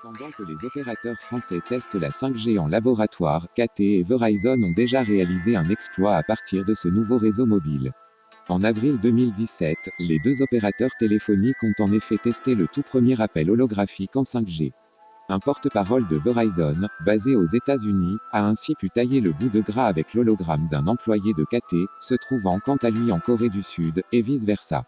Pendant que les opérateurs français testent la 5G en laboratoire, KT et Verizon ont déjà réalisé un exploit à partir de ce nouveau réseau mobile. En avril 2017, les deux opérateurs téléphoniques ont en effet testé le tout premier appel holographique en 5G. Un porte-parole de Verizon, basé aux États-Unis, a ainsi pu tailler le bout de gras avec l'hologramme d'un employé de KT, se trouvant quant à lui en Corée du Sud, et vice-versa.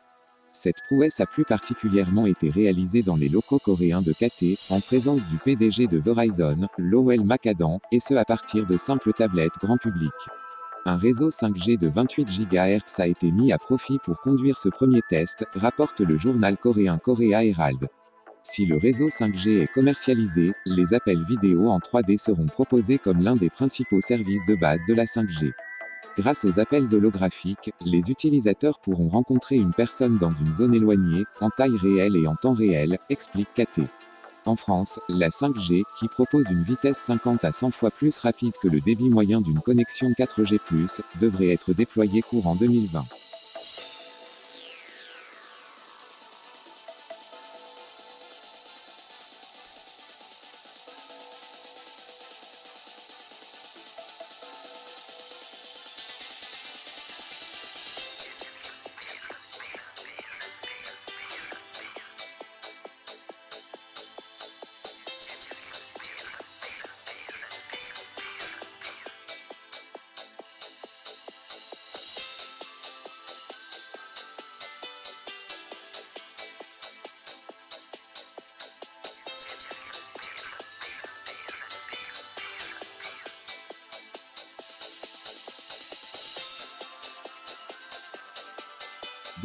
Cette prouesse a plus particulièrement été réalisée dans les locaux coréens de KT, en présence du PDG de Verizon, Lowell McAdam, et ce à partir de simples tablettes grand public. Un réseau 5G de 28 GHz a été mis à profit pour conduire ce premier test, rapporte le journal coréen Korea Herald. Si le réseau 5G est commercialisé, les appels vidéo en 3D seront proposés comme l'un des principaux services de base de la 5G. Grâce aux appels holographiques, les utilisateurs pourront rencontrer une personne dans une zone éloignée, en taille réelle et en temps réel, explique KT. En France, la 5G, qui propose une vitesse 50 à 100 fois plus rapide que le débit moyen d'une connexion 4G+, devrait être déployée courant 2020.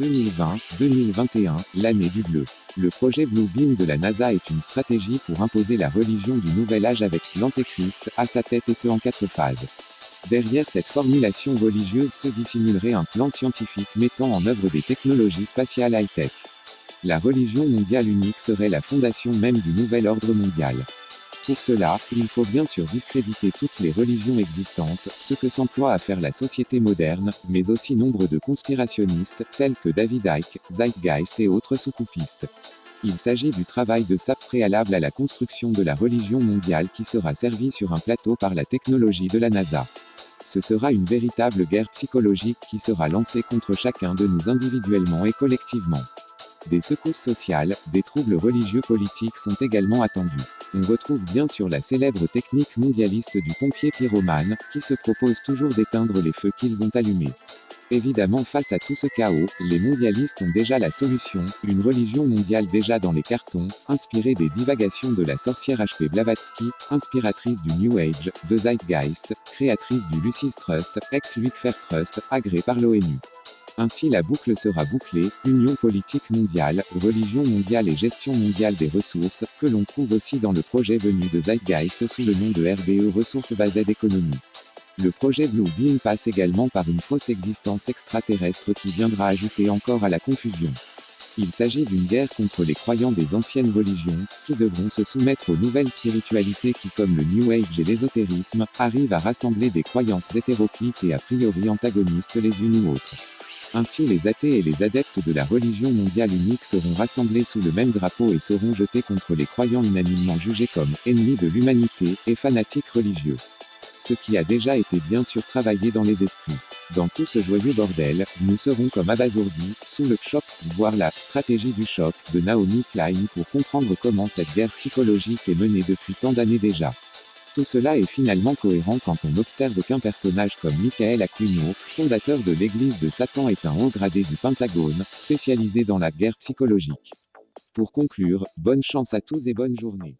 « 2020-2021, l'année du bleu. Le projet Bluebeam de la NASA est une stratégie pour imposer la religion du nouvel âge avec l'Antéchrist à sa tête et ce en 4 phases. Derrière cette formulation religieuse se dissimulerait un plan scientifique mettant en œuvre des technologies spatiales high-tech. La religion mondiale unique serait la fondation même du nouvel ordre mondial. Pour cela, il faut bien sûr discréditer toutes les religions existantes, ce que s'emploie à faire la société moderne, mais aussi nombre de conspirationnistes, tels que David Icke, Zeitgeist et autres soucoupistes. Il s'agit du travail de sape préalable à la construction de la religion mondiale qui sera servie sur un plateau par la technologie de la NASA. Ce sera une véritable guerre psychologique qui sera lancée contre chacun de nous individuellement et collectivement. Des secousses sociales, des troubles religieux politiques sont également attendus. On retrouve bien sûr la célèbre technique mondialiste du pompier pyromane, qui se propose toujours d'éteindre les feux qu'ils ont allumés. Évidemment, face à tout ce chaos, les mondialistes ont déjà la solution, une religion mondiale déjà dans les cartons, inspirée des divagations de la sorcière H.P. Blavatsky, inspiratrice du New Age, de Zeitgeist, créatrice du Lucis Trust, ex-Luc Fair Trust, agréé par l'ONU. Ainsi la boucle sera bouclée, union politique mondiale, religion mondiale et gestion mondiale des ressources, que l'on trouve aussi dans le projet venu de Zeitgeist sous le nom de RBE Ressources Based Economy. Le projet Bluebeam passe également par une fausse existence extraterrestre qui viendra ajouter encore à la confusion. Il s'agit d'une guerre contre les croyants des anciennes religions, qui devront se soumettre aux nouvelles spiritualités qui, comme le New Age et l'ésotérisme, arrivent à rassembler des croyances hétéroclites et a priori antagonistes les unes ou autres. Ainsi les athées et les adeptes de la religion mondiale unique seront rassemblés sous le même drapeau et seront jetés contre les croyants unanimement jugés comme ennemis de l'humanité et fanatiques religieux. Ce qui a déjà été bien sûr travaillé dans les esprits. Dans tout ce joyeux bordel, nous serons comme abasourdis, sous le choc, voire la stratégie du choc de Naomi Klein pour comprendre comment cette guerre psychologique est menée depuis tant d'années déjà. Tout cela est finalement cohérent quand on observe qu'un personnage comme Michael Aquino, fondateur de l'église de Satan, est un haut gradé du Pentagone, spécialisé dans la guerre psychologique. Pour conclure, bonne chance à tous et bonne journée.